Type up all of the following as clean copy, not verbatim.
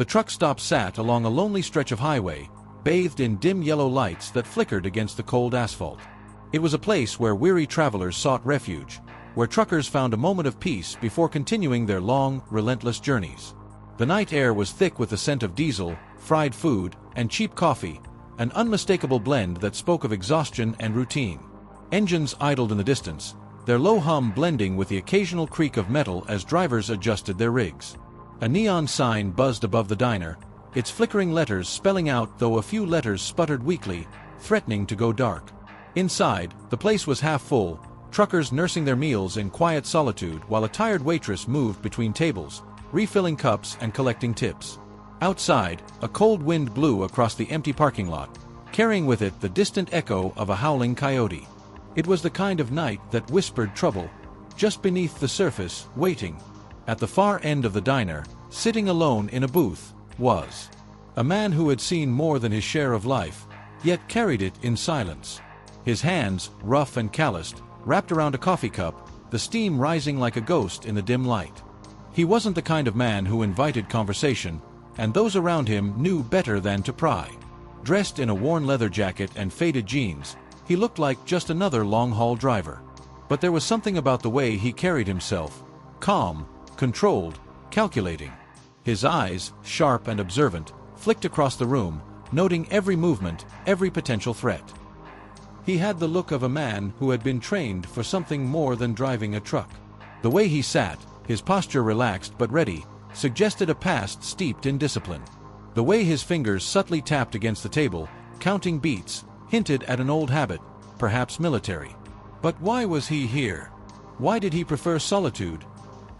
The truck stop sat along a lonely stretch of highway, bathed in dim yellow lights that flickered against the cold asphalt. It was a place where weary travelers sought refuge, where truckers found a moment of peace before continuing their long, relentless journeys. The night air was thick with the scent of diesel, fried food, and cheap coffee, an unmistakable blend that spoke of exhaustion and routine. Engines idled in the distance, their low hum blending with the occasional creak of metal as drivers adjusted their rigs. A neon sign buzzed above the diner, its flickering letters spelling out, though a few letters sputtered weakly, threatening to go dark. Inside, the place was half full, truckers nursing their meals in quiet solitude while a tired waitress moved between tables, refilling cups and collecting tips. Outside, a cold wind blew across the empty parking lot, carrying with it the distant echo of a howling coyote. It was the kind of night that whispered trouble, just beneath the surface, waiting. At the far end of the diner, sitting alone in a booth, was a man who had seen more than his share of life, yet carried it in silence. His hands, rough and calloused, wrapped around a coffee cup, the steam rising like a ghost in the dim light. He wasn't the kind of man who invited conversation, and those around him knew better than to pry. Dressed in a worn leather jacket and faded jeans, he looked like just another long-haul driver. But there was something about the way he carried himself, calm, controlled, calculating. His eyes, sharp and observant, flicked across the room, noting every movement, every potential threat. He had the look of a man who had been trained for something more than driving a truck. The way he sat, his posture relaxed but ready, suggested a past steeped in discipline. The way his fingers subtly tapped against the table, counting beats, hinted at an old habit, perhaps military. But why was he here? Why did he prefer solitude?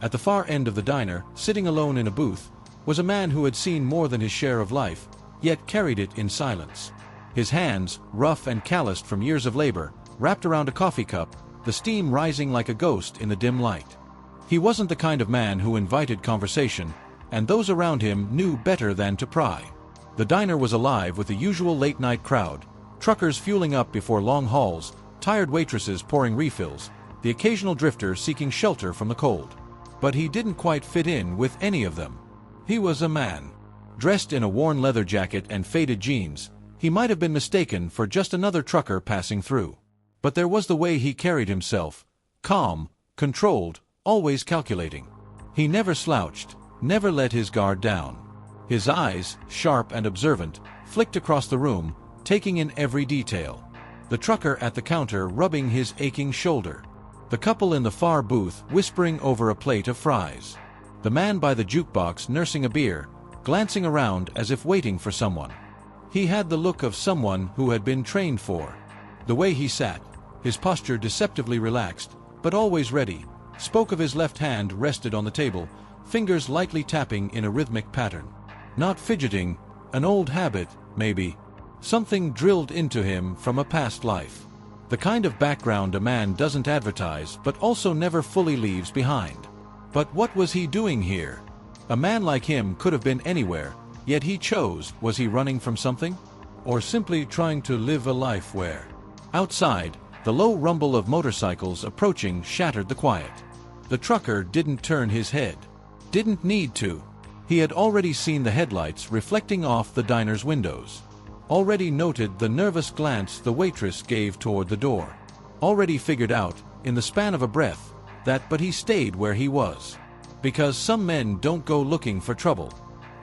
At the far end of the diner, sitting alone in a booth, was a man who had seen more than his share of life, yet carried it in silence. His hands, rough and calloused from years of labor, wrapped around a coffee cup, the steam rising like a ghost in the dim light. He wasn't the kind of man who invited conversation, and those around him knew better than to pry. The diner was alive with the usual late-night crowd, truckers fueling up before long hauls, tired waitresses pouring refills, the occasional drifter seeking shelter from the cold. But he didn't quite fit in with any of them. He was a man. Dressed in a worn leather jacket and faded jeans, he might have been mistaken for just another trucker passing through. But there was the way he carried himself, calm, controlled, always calculating. He never slouched, never let his guard down. His eyes, sharp and observant, flicked across the room, taking in every detail. The trucker at the counter rubbing his aching shoulder. The couple in the far booth whispering over a plate of fries. The man by the jukebox nursing a beer, glancing around as if waiting for someone. He had the look of someone who had been trained for. The way he sat, his posture deceptively relaxed, but always ready, spoke of his left hand rested on the table, fingers lightly tapping in a rhythmic pattern. Not fidgeting, an old habit, maybe. Something drilled into him from a past life. The kind of background a man doesn't advertise but also never fully leaves behind. But what was he doing here? A man like him could have been anywhere, yet he chose. Was he running from something? Or simply trying to live a life where? Outside, the low rumble of motorcycles approaching shattered the quiet. The trucker didn't turn his head. Didn't need to. He had already seen the headlights reflecting off the diner's windows. Already noted the nervous glance the waitress gave toward the door. Already figured out, in the span of a breath, but he stayed where he was. Because some men don't go looking for trouble.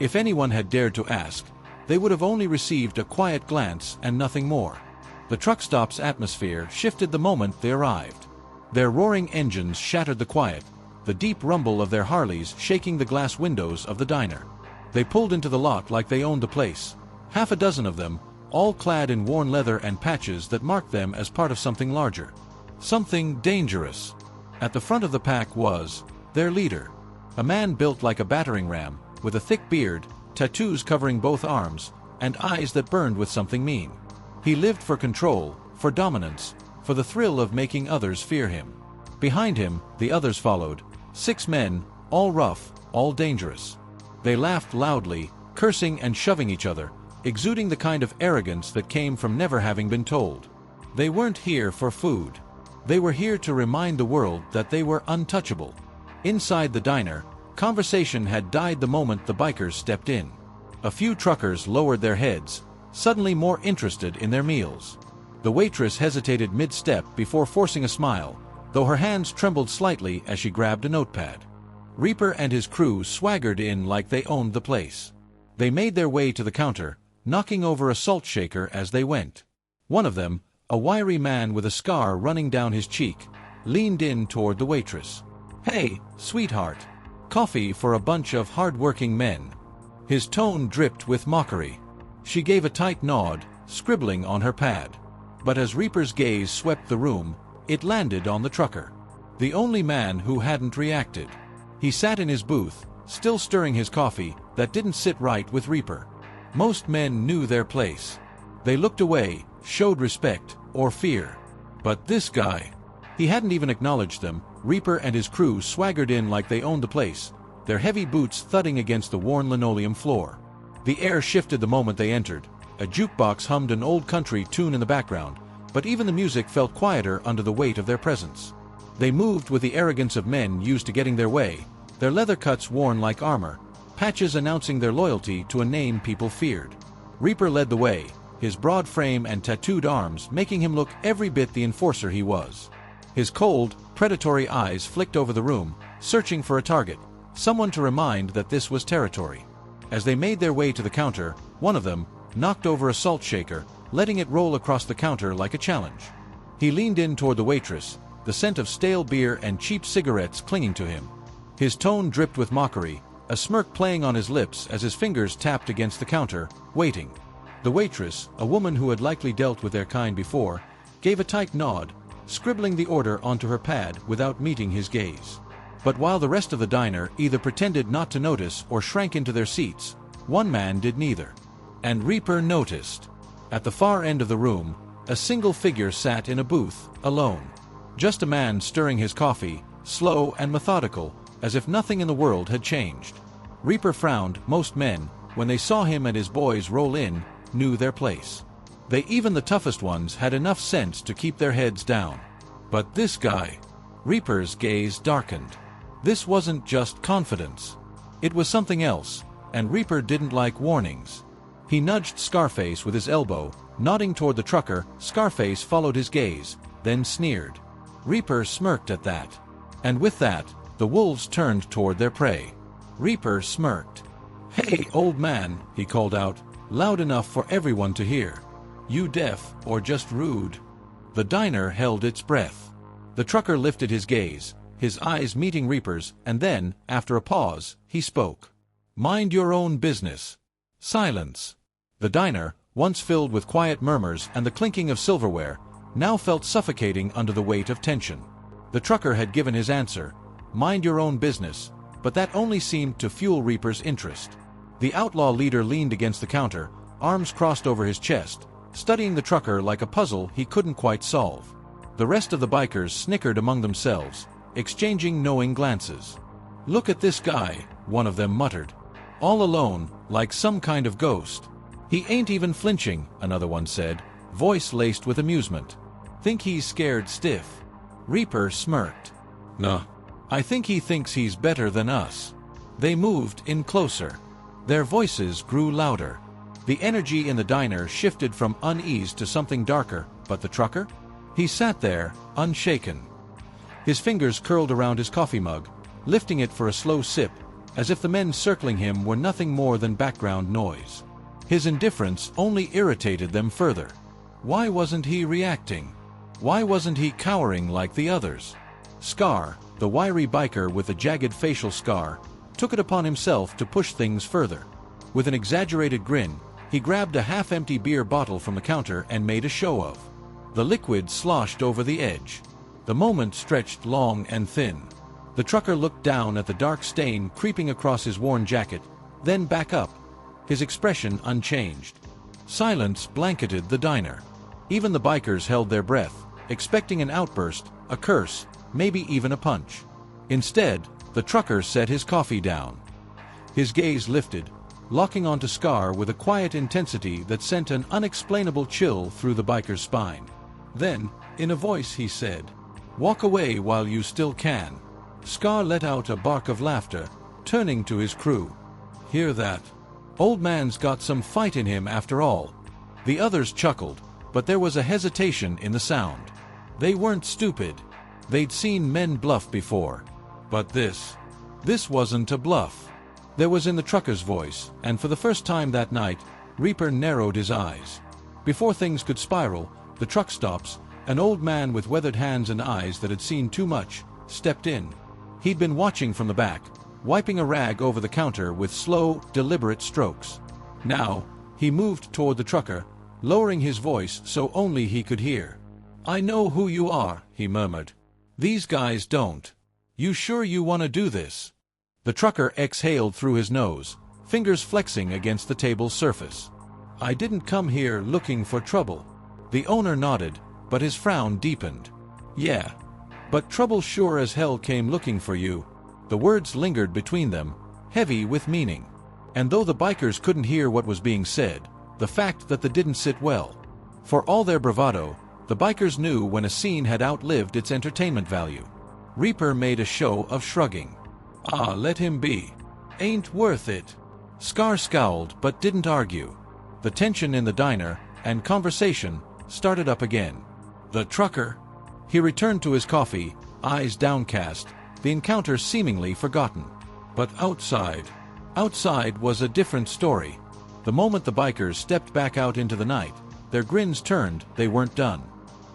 If anyone had dared to ask, they would have only received a quiet glance and nothing more. The truck stop's atmosphere shifted the moment they arrived. Their roaring engines shattered the quiet, the deep rumble of their Harleys shaking the glass windows of the diner. They pulled into the lot like they owned the place. Half a dozen of them, all clad in worn leather and patches that marked them as part of something larger. Something dangerous. At the front of the pack was their leader. A man built like a battering ram, with a thick beard, tattoos covering both arms, and eyes that burned with something mean. He lived for control, for dominance, for the thrill of making others fear him. Behind him, the others followed, 6 men, all rough, all dangerous. They laughed loudly, cursing and shoving each other, exuding the kind of arrogance that came from never having been told. They weren't here for food. They were here to remind the world that they were untouchable. Inside the diner, conversation had died the moment the bikers stepped in. A few truckers lowered their heads, suddenly more interested in their meals. The waitress hesitated mid-step before forcing a smile, though her hands trembled slightly as she grabbed a notepad. Reaper and his crew swaggered in like they owned the place. They made their way to the counter, knocking over a salt shaker as they went. One of them, a wiry man with a scar running down his cheek, leaned in toward the waitress. "Hey, sweetheart. Coffee for a bunch of hard-working men." His tone dripped with mockery. She gave a tight nod, scribbling on her pad. But as Reaper's gaze swept the room, it landed on the trucker. The only man who hadn't reacted. He sat in his booth, still stirring his coffee that didn't sit right with Reaper. Most men knew their place. They looked away, showed respect, or fear. But this guy, he hadn't even acknowledged them. Reaper and his crew swaggered in like they owned the place, their heavy boots thudding against the worn linoleum floor. The air shifted the moment they entered. A jukebox hummed an old country tune in the background, but even the music felt quieter under the weight of their presence. They moved with the arrogance of men used to getting their way, their leather cuts worn like armor, patches announcing their loyalty to a name people feared. Reaper led the way, his broad frame and tattooed arms making him look every bit the enforcer he was. His cold, predatory eyes flicked over the room, searching for a target, someone to remind that this was territory. As they made their way to the counter, one of them knocked over a salt shaker, letting it roll across the counter like a challenge. He leaned in toward the waitress, the scent of stale beer and cheap cigarettes clinging to him. His tone dripped with mockery, a smirk playing on his lips as his fingers tapped against the counter, waiting. The waitress, a woman who had likely dealt with their kind before, gave a tight nod, scribbling the order onto her pad without meeting his gaze. But while the rest of the diner either pretended not to notice or shrank into their seats, one man did neither. And Reaper noticed. At the far end of the room, a single figure sat in a booth, alone. Just a man stirring his coffee, slow and methodical, as if nothing in the world had changed. Reaper frowned. Most men, when they saw him and his boys roll in, knew their place. Even the toughest ones had enough sense to keep their heads down. But this guy, Reaper's gaze darkened. This wasn't just confidence. It was something else, and Reaper didn't like warnings. He nudged Scarface with his elbow, nodding toward the trucker. Scarface followed his gaze, then sneered. Reaper smirked at that. And with that, the wolves turned toward their prey. Reaper smirked. "Hey, old man," he called out, loud enough for everyone to hear. "You deaf, or just rude?" The diner held its breath. The trucker lifted his gaze, his eyes meeting Reaper's, and then, after a pause, he spoke. "Mind your own business." Silence. The diner, once filled with quiet murmurs and the clinking of silverware, now felt suffocating under the weight of tension. The trucker had given his answer, "Mind your own business," but that only seemed to fuel Reaper's interest. The outlaw leader leaned against the counter, arms crossed over his chest, studying the trucker like a puzzle he couldn't quite solve. The rest of the bikers snickered among themselves, exchanging knowing glances. "Look at this guy," one of them muttered. "All alone, like some kind of ghost." "He ain't even flinching," another one said, voice laced with amusement. "Think he's scared stiff?" Reaper smirked. "Nah. I think he thinks he's better than us." They moved in closer. Their voices grew louder. The energy in the diner shifted from unease to something darker. But the trucker? He sat there, unshaken. His fingers curled around his coffee mug, lifting it for a slow sip, as if the men circling him were nothing more than background noise. His indifference only irritated them further. Why wasn't he reacting? Why wasn't he cowering like the others? Scar, the wiry biker with the jagged facial scar, took it upon himself to push things further. With an exaggerated grin, he grabbed a half-empty beer bottle from the counter and made a show of. The liquid sloshed over the edge. The moment stretched long and thin. The trucker looked down at the dark stain creeping across his worn jacket, then back up, his expression unchanged. Silence blanketed the diner. Even the bikers held their breath, expecting an outburst, a curse, maybe even a punch. Instead, the trucker set his coffee down. His gaze lifted, locking onto Scar with a quiet intensity that sent an unexplainable chill through the biker's spine. Then, in a voice he said, "Walk away while you still can." Scar let out a bark of laughter, turning to his crew. "Hear that?" Old man's got some fight in him after all." The others chuckled, but there was a hesitation in the sound. They weren't stupid. They'd seen men bluff before. But this wasn't a bluff. There was in the trucker's voice, and for the first time that night, Reaper narrowed his eyes. Before things could spiral, the truck stops. An old man with weathered hands and eyes that had seen too much stepped in. He'd been watching from the back, wiping a rag over the counter with slow, deliberate strokes. Now, he moved toward the trucker, lowering his voice so only he could hear. "I know who you are," he murmured. "These guys don't. You sure you want to do this?" The trucker exhaled through his nose, fingers flexing against the table's surface. "I didn't come here looking for trouble." The owner nodded, but his frown deepened. "Yeah, but trouble sure as hell came looking for you." The words lingered between them, heavy with meaning. And though the bikers couldn't hear what was being said, the fact that they didn't sit well. For all their bravado, the bikers knew when a scene had outlived its entertainment value. Reaper made a show of shrugging. "Ah, let him be. Ain't worth it." Scar scowled but didn't argue. The tension in the diner, and conversation, started up again. The trucker? He returned to his coffee, eyes downcast, the encounter seemingly forgotten. But outside was a different story. The moment the bikers stepped back out into the night, their grins turned. They weren't done.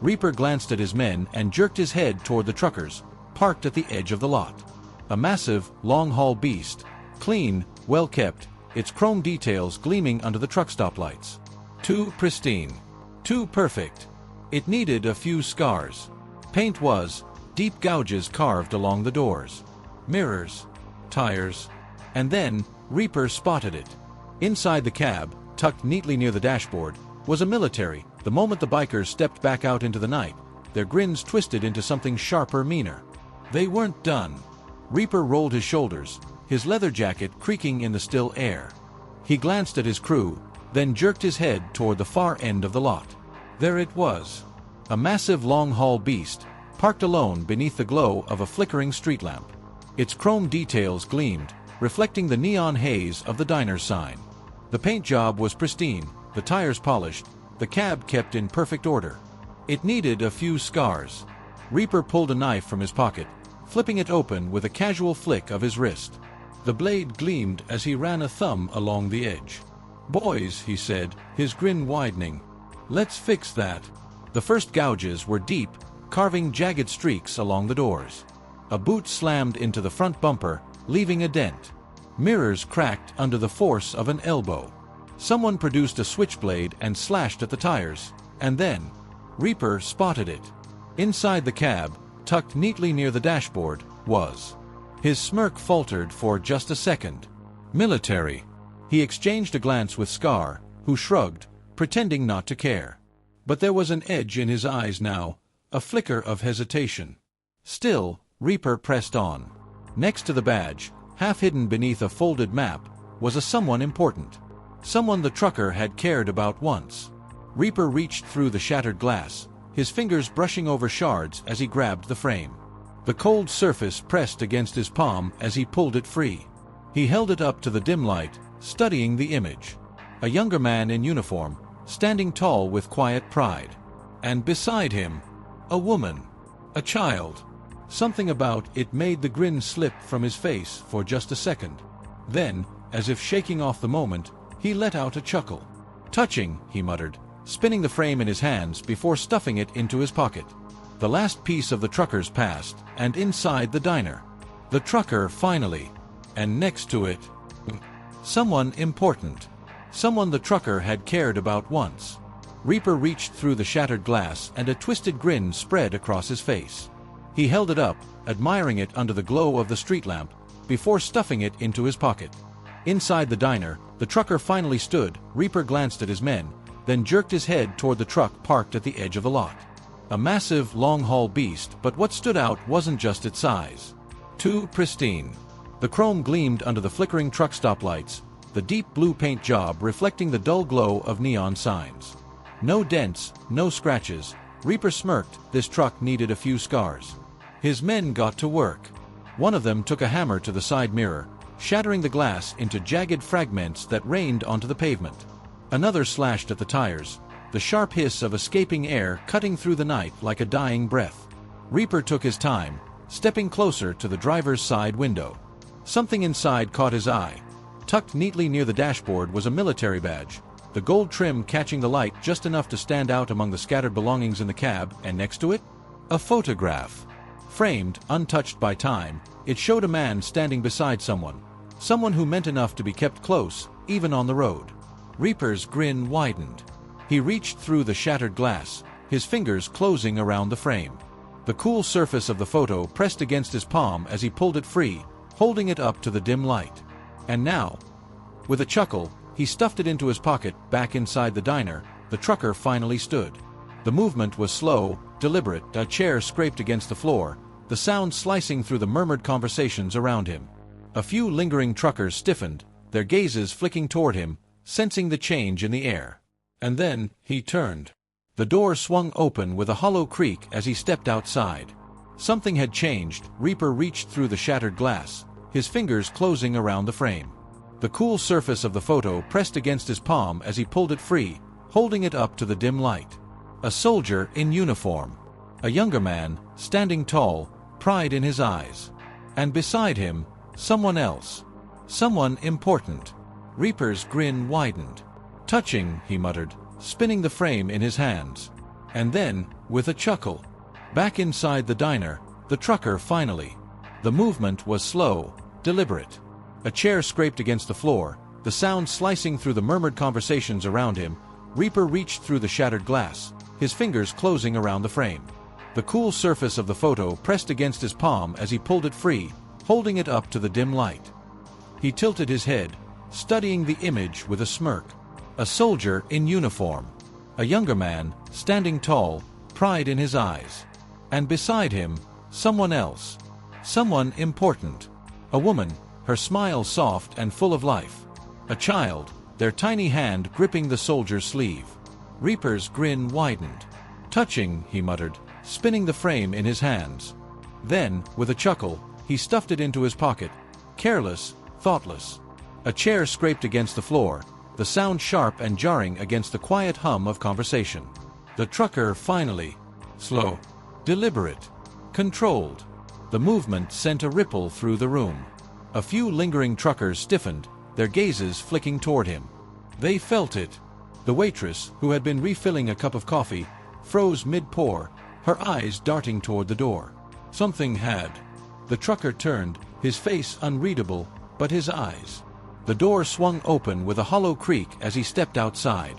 Reaper glanced at his men and jerked his head toward the truckers, parked at the edge of the lot. A massive, long-haul beast, clean, well-kept, its chrome details gleaming under the truck stoplights. Too pristine. Too perfect. It needed a few scars. Paint was, deep gouges carved along the doors. Mirrors. Tires. And then, Reaper spotted it. Inside the cab, tucked neatly near the dashboard, was a military. The moment the bikers stepped back out into the night, their grins twisted into something sharper, meaner. They weren't done. Reaper rolled his shoulders, his leather jacket creaking in the still air. He glanced at his crew, then jerked his head toward the far end of the lot. There it was. A massive long-haul beast, parked alone beneath the glow of a flickering street lamp. Its chrome details gleamed, reflecting the neon haze of the diner's sign. The paint job was pristine, the tires polished, the cab kept in perfect order. It needed a few scars. Reaper pulled a knife from his pocket, flipping it open with a casual flick of his wrist. The blade gleamed as he ran a thumb along the edge. "Boys," he said, his grin widening. "Let's fix that." The first gouges were deep, carving jagged streaks along the doors. A boot slammed into the front bumper, leaving a dent. Mirrors cracked under the force of an elbow. Someone produced a switchblade and slashed at the tires, and then Reaper spotted it. Inside the cab, tucked neatly near the dashboard, was. His smirk faltered for just a second. Military. He exchanged a glance with Scar, who shrugged, pretending not to care. But there was an edge in his eyes now, a flicker of hesitation. Still, Reaper pressed on. Next to the badge, half hidden beneath a folded map, was a someone important. Someone the trucker had cared about once. Reaper reached through the shattered glass, his fingers brushing over shards as he grabbed the frame. The cold surface pressed against his palm as he pulled it free. He held it up to the dim light, studying the image. A younger man in uniform, standing tall with quiet pride. And beside him, a woman. A child. Something about it made the grin slip from his face for just a second. Then, as if shaking off the moment, he let out a chuckle. "Touching," he muttered, spinning the frame in his hands before stuffing it into his pocket. The last piece of the truckers passed, and inside the diner. The trucker finally. And next to it, someone important. Someone the trucker had cared about once. Reaper reached through the shattered glass and a twisted grin spread across his face. He held it up, admiring it under the glow of the street lamp, before stuffing it into his pocket. Inside the diner, the trucker finally stood. Reaper glanced at his men, then jerked his head toward the truck parked at the edge of the lot. A massive, long-haul beast, but what stood out wasn't just its size. Too pristine. The chrome gleamed under the flickering truck stoplights, the deep blue paint job reflecting the dull glow of neon signs. No dents, no scratches. Reaper smirked. This truck needed a few scars. His men got to work. One of them took a hammer to the side mirror, shattering the glass into jagged fragments that rained onto the pavement. Another slashed at the tires, the sharp hiss of escaping air cutting through the night like a dying breath. Reaper took his time, stepping closer to the driver's side window. Something inside caught his eye. Tucked neatly near the dashboard was a military badge, the gold trim catching the light just enough to stand out among the scattered belongings in the cab, and next to it, a photograph. Framed, untouched by time, it showed a man standing beside someone who meant enough to be kept close, even on the road. Reaper's grin widened. He reached through the shattered glass, his fingers closing around the frame. The cool surface of the photo pressed against his palm as he pulled it free, holding it up to the dim light. And now, with a chuckle, he stuffed it into his pocket. Back inside the diner, the trucker finally stood. The movement was slow, deliberate. A chair scraped against the floor, the sound slicing through the murmured conversations around him. A few lingering truckers stiffened, their gazes flicking toward him, sensing the change in the air. And then, he turned. The door swung open with a hollow creak as he stepped outside. Something had changed. Reaper reached through the shattered glass, his fingers closing around the frame. The cool surface of the photo pressed against his palm as he pulled it free, holding it up to the dim light. A soldier in uniform. A younger man, standing tall, pride in his eyes. And beside him, someone else. Someone important. Reaper's grin widened. Touching, he muttered, spinning the frame in his hands. And then, with a chuckle, back inside the diner, the trucker finally. The movement was slow, deliberate. A chair scraped against the floor, the sound slicing through the murmured conversations around him. Reaper reached through the shattered glass, his fingers closing around the frame. The cool surface of the photo pressed against his palm as he pulled it free, holding it up to the dim light. He tilted his head, studying the image with a smirk. A soldier in uniform. A younger man, standing tall, pride in his eyes. And beside him, someone else. Someone important. A woman, her smile soft and full of life. A child, their tiny hand gripping the soldier's sleeve. Reaper's grin widened. Touching, he muttered, spinning the frame in his hands. Then, with a chuckle, he stuffed it into his pocket. Careless, thoughtless. A chair scraped against the floor, the sound sharp and jarring against the quiet hum of conversation. The trucker finally. Slow. Deliberate. Controlled. The movement sent a ripple through the room. A few lingering truckers stiffened, their gazes flicking toward him. They felt it. The waitress, who had been refilling a cup of coffee, froze mid-pour, her eyes darting toward the door. Something had. The trucker turned, his face unreadable, but his eyes. The door swung open with a hollow creak as he stepped outside.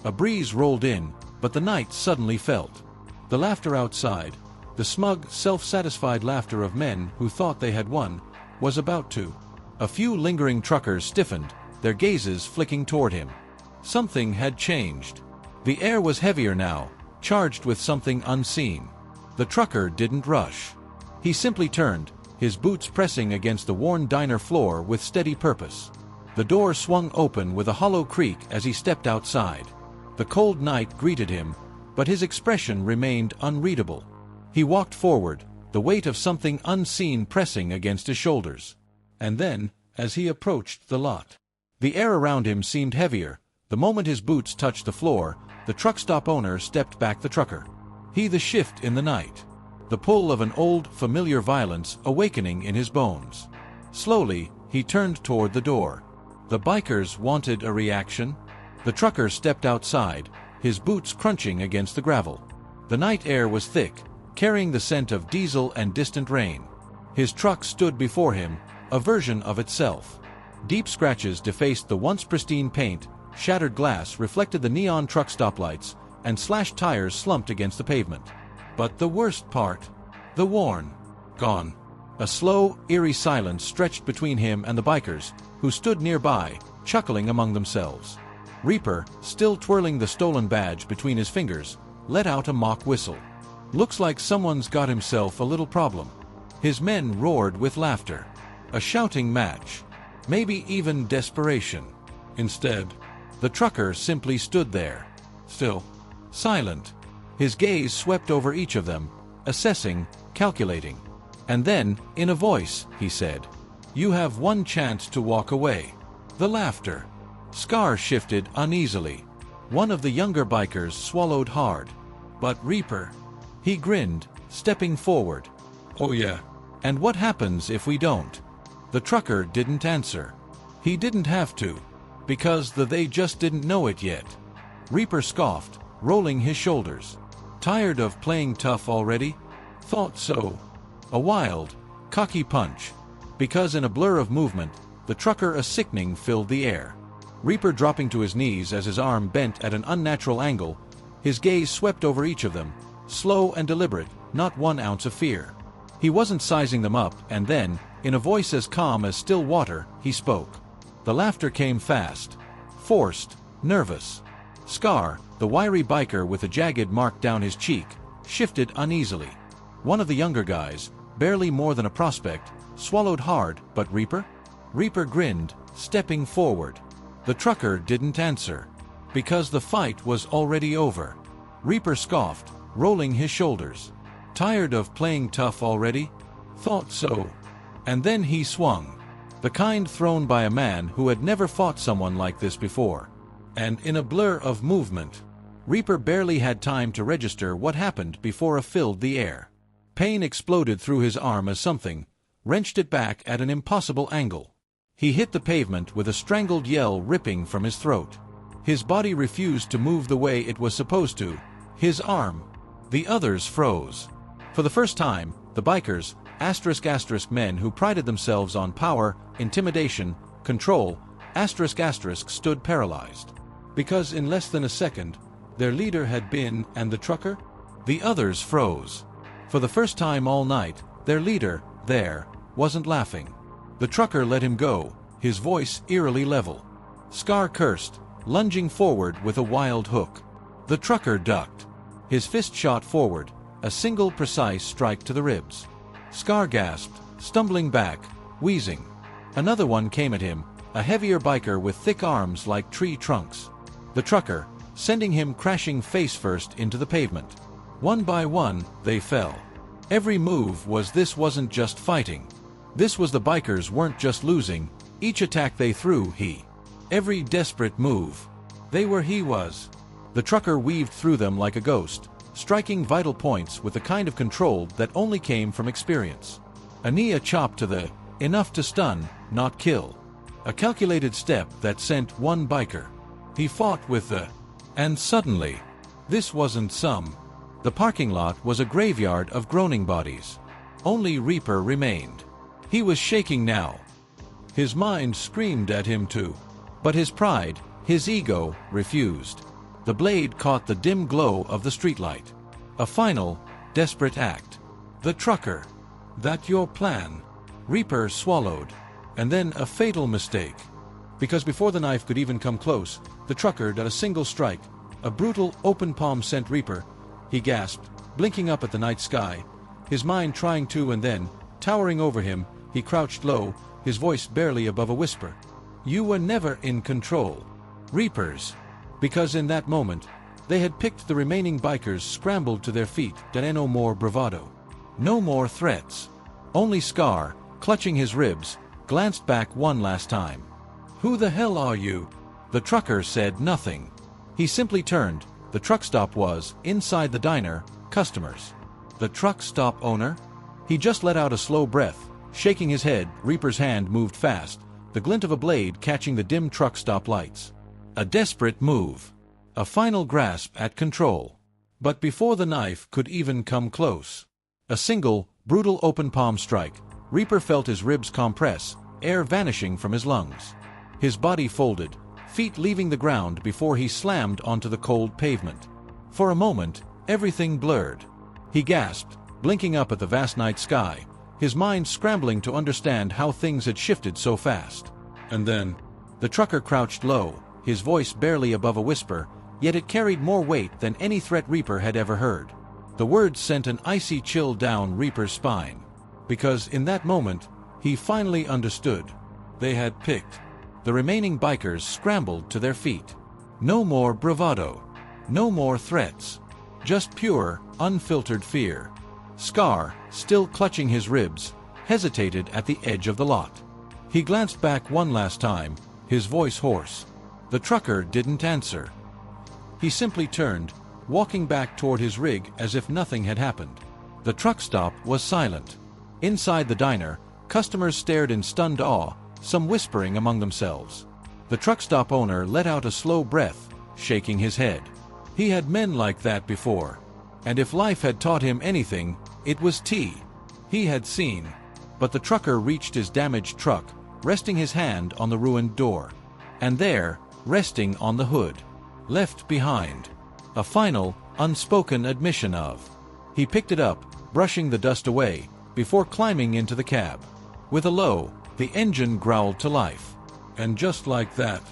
A breeze rolled in, but the night suddenly felt. The laughter outside, the smug, self-satisfied laughter of men who thought they had won, was about to. A few lingering truckers stiffened, their gazes flicking toward him. Something had changed. The air was heavier now, charged with something unseen. The trucker didn't rush. He simply turned, his boots pressing against the worn diner floor with steady purpose. The door swung open with a hollow creak as he stepped outside. The cold night greeted him, but his expression remained unreadable. He walked forward, the weight of something unseen pressing against his shoulders. And then, as he approached the lot, the air around him seemed heavier. The moment his boots touched the floor, the truck stop owner stepped back the trucker. The shift in the night. The pull of an old, familiar violence awakening in his bones. Slowly, he turned toward the door. The bikers wanted a reaction. The trucker stepped outside, his boots crunching against the gravel. The night air was thick, carrying the scent of diesel and distant rain. His truck stood before him, a version of itself. Deep scratches defaced the once pristine paint, shattered glass reflected the neon truck stoplights, and slashed tires slumped against the pavement. But the worst part, the worn, gone. A slow, eerie silence stretched between him and the bikers, who stood nearby, chuckling among themselves. Reaper, still twirling the stolen badge between his fingers, let out a mock whistle. Looks like someone's got himself a little problem. His men roared with laughter. A shouting match. Maybe even desperation. Instead, the trucker simply stood there. Still. Silent. His gaze swept over each of them, assessing, calculating. And then, in a voice, he said, You have one chance to walk away. The laughter. Scar shifted uneasily. One of the younger bikers swallowed hard. But Reaper? He grinned, stepping forward. Oh yeah. And what happens if we don't? The trucker didn't answer. He didn't have to. Because they just didn't know it yet. Reaper scoffed, rolling his shoulders. Tired of playing tough already? Thought so. A wild, cocky punch. Because in a blur of movement, the trucker a sickening filled the air. Reaper dropping to his knees as his arm bent at an unnatural angle, his gaze swept over each of them, slow and deliberate, not 1 ounce of fear. He wasn't sizing them up, and then, in a voice as calm as still water, he spoke. The laughter came fast. Forced, nervous. Scar, the wiry biker with a jagged mark down his cheek, shifted uneasily. One of the younger guys, barely more than a prospect, swallowed hard, but Reaper? Reaper grinned, stepping forward. The trucker didn't answer. Because the fight was already over. Reaper scoffed, rolling his shoulders. Tired of playing tough already? Thought so. And then he swung. The kind thrown by a man who had never fought someone like this before. And in a blur of movement, Reaper barely had time to register what happened before it filled the air. Pain exploded through his arm as something wrenched it back at an impossible angle. He hit the pavement with a strangled yell ripping from his throat. His body refused to move the way it was supposed to. His arm. The others froze. For the first time, the bikers, *** men who prided themselves on power, intimidation, control, *** stood paralyzed. Because in less than a second, their leader had been, and the trucker? The others froze. For the first time all night, their leader, there, wasn't laughing. The trucker let him go, his voice eerily level. Scar cursed, lunging forward with a wild hook. The trucker ducked. His fist shot forward, a single precise strike to the ribs. Scar gasped, stumbling back, wheezing. Another one came at him, a heavier biker with thick arms like tree trunks. The trucker, sending him crashing face first into the pavement. One by one, they fell. Every move this wasn't just fighting. This was the bikers weren't just losing, each attack they threw every desperate move. They were he was. The trucker weaved through them like a ghost, striking vital points with the kind of control that only came from experience. A knee a chop to the, enough to stun, not kill. A calculated step that sent one biker. He fought with the, and suddenly, this wasn't some. The parking lot was a graveyard of groaning bodies. Only Reaper remained. He was shaking now. His mind screamed at him too. But his pride, his ego, refused. The blade caught the dim glow of the streetlight. A final, desperate act. The trucker. That your plan? Reaper swallowed. And then a fatal mistake. Because before the knife could even come close, the trucker did a single strike. A brutal, open palm sent Reaper. He gasped, blinking up at the night sky, his mind trying to, and then, towering over him, he crouched low, his voice barely above a whisper. You were never in control. Reapers. Because in that moment, they had picked the remaining bikers scrambled to their feet. No more bravado. No more threats. Only Scar, clutching his ribs, glanced back one last time. Who the hell are you? The trucker said nothing. He simply turned. The truck stop was, inside the diner, customers. The truck stop owner? He just let out a slow breath, shaking his head. Reaper's hand moved fast, the glint of a blade catching the dim truck stop lights. A desperate move. A final grasp at control. But before the knife could even come close, a single, brutal open palm strike, Reaper felt his ribs compress, air vanishing from his lungs. His body folded, feet leaving the ground before he slammed onto the cold pavement. For a moment, everything blurred. He gasped, blinking up at the vast night sky, his mind scrambling to understand how things had shifted so fast. And then, the trucker crouched low, his voice barely above a whisper, yet it carried more weight than any threat Reaper had ever heard. The words sent an icy chill down Reaper's spine. Because in that moment, he finally understood. They had picked. The remaining bikers scrambled to their feet. No more bravado. No more threats. Just pure, unfiltered fear. Scar, still clutching his ribs, hesitated at the edge of the lot. He glanced back one last time, his voice hoarse. The trucker didn't answer. He simply turned, walking back toward his rig as if nothing had happened. The truck stop was silent. Inside the diner, customers stared in stunned awe, some whispering among themselves. The truck stop owner let out a slow breath, shaking his head. He had men like that before. And if life had taught him anything, it was tea. He had seen. But the trucker reached his damaged truck, resting his hand on the ruined door. And there, resting on the hood, left behind, a final, unspoken admission of. He picked it up, brushing the dust away, before climbing into the cab. With a low, the engine growled to life. And just like that,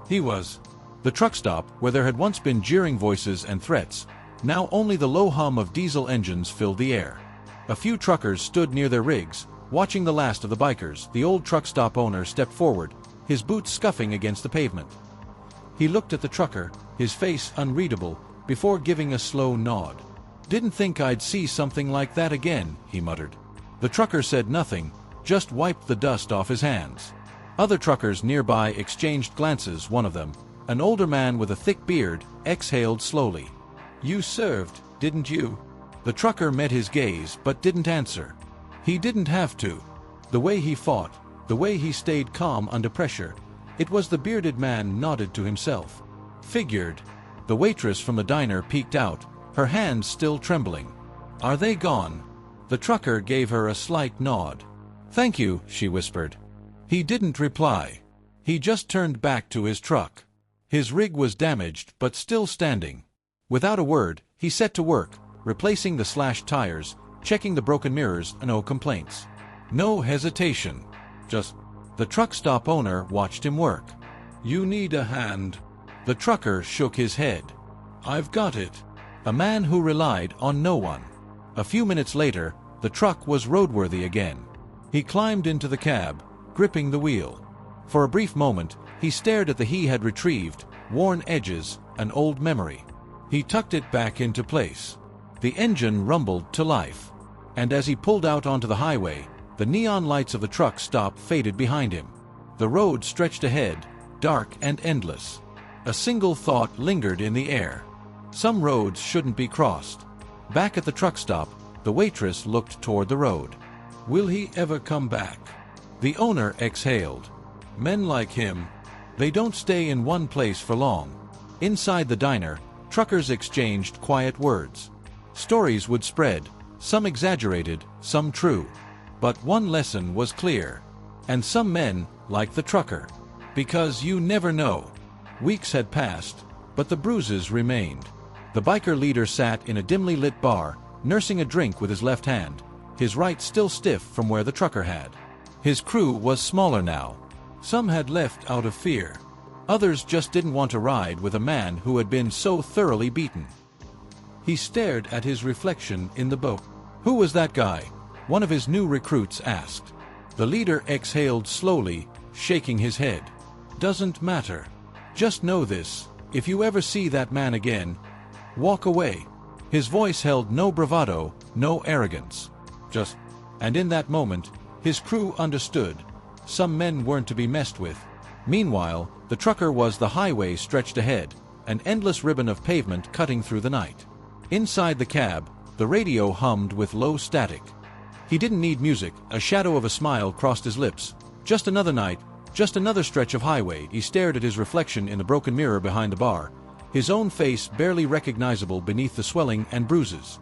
he was. The truck stop, where there had once been jeering voices and threats, now only the low hum of diesel engines filled the air. A few truckers stood near their rigs, watching the last of the bikers. The old truck stop owner stepped forward, his boots scuffing against the pavement. He looked at the trucker, his face unreadable, before giving a slow nod. "Didn't think I'd see something like that again," he muttered. The trucker said nothing, just wiped the dust off his hands. Other truckers nearby exchanged glances. One of them, an older man with a thick beard, exhaled slowly. "You served, didn't you?" The trucker met his gaze but didn't answer. He didn't have to. The way he fought, the way he stayed calm under pressure, it was the bearded man nodded to himself. Figured. The waitress from the diner peeked out, her hands still trembling. "Are they gone?" The trucker gave her a slight nod. "Thank you," she whispered. He didn't reply. He just turned back to his truck. His rig was damaged but still standing. Without a word, he set to work, replacing the slashed tires, checking the broken mirrors. No complaints. No hesitation. Just. The truck stop owner watched him work. "You need a hand." The trucker shook his head. "I've got it." A man who relied on no one. A few minutes later, the truck was roadworthy again. He climbed into the cab, gripping the wheel. For a brief moment, he stared at the he had retrieved, worn edges, an old memory. He tucked it back into place. The engine rumbled to life. And as he pulled out onto the highway, the neon lights of the truck stop faded behind him. The road stretched ahead, dark and endless. A single thought lingered in the air. Some roads shouldn't be crossed. Back at the truck stop, the waitress looked toward the road. "Will he ever come back?" The owner exhaled. "Men like him, they don't stay in one place for long." Inside the diner, truckers exchanged quiet words. Stories would spread, some exaggerated, some true. But one lesson was clear. And some men, like the trucker. Because you never know. Weeks had passed, but the bruises remained. The biker leader sat in a dimly lit bar, nursing a drink with his left hand, his right still stiff from where the trucker had. His crew was smaller now. Some had left out of fear. Others just didn't want to ride with a man who had been so thoroughly beaten. He stared at his reflection in the boat. "Who was that guy?" one of his new recruits asked. The leader exhaled slowly, shaking his head. "Doesn't matter. Just know this, if you ever see that man again, walk away." His voice held no bravado, no arrogance. Just. And in that moment, his crew understood. Some men weren't to be messed with. Meanwhile, the trucker was the highway stretched ahead, an endless ribbon of pavement cutting through the night. Inside the cab, the radio hummed with low static. He didn't need music. A shadow of a smile crossed his lips. Just another night, just another stretch of highway. He stared at his reflection in the broken mirror behind the bar, his own face barely recognizable beneath the swelling and bruises.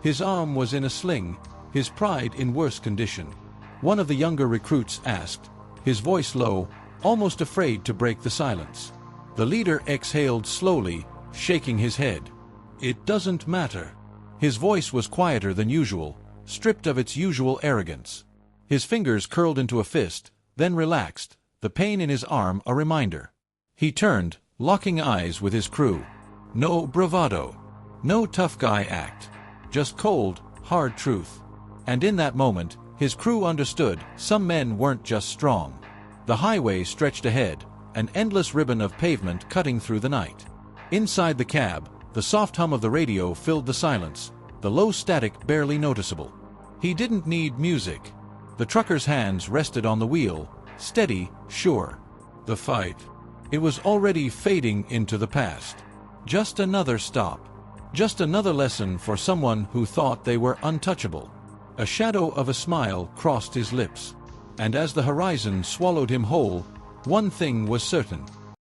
His arm was in a sling, his pride in worse condition. One of the younger recruits asked, his voice low, almost afraid to break the silence. The leader exhaled slowly, shaking his head. "It doesn't matter." His voice was quieter than usual, stripped of its usual arrogance. His fingers curled into a fist, then relaxed, the pain in his arm a reminder. He turned, locking eyes with his crew. No bravado. No tough guy act. Just cold, hard truth. And in that moment, his crew understood some men weren't just strong. The highway stretched ahead, an endless ribbon of pavement cutting through the night. Inside the cab, the soft hum of the radio filled the silence, the low static barely noticeable. He didn't need music. The trucker's hands rested on the wheel, steady, sure. The fight. It was already fading into the past. Just another stop. Just another lesson for someone who thought they were untouchable. A shadow of a smile crossed his lips. And as the horizon swallowed him whole, one thing was certain.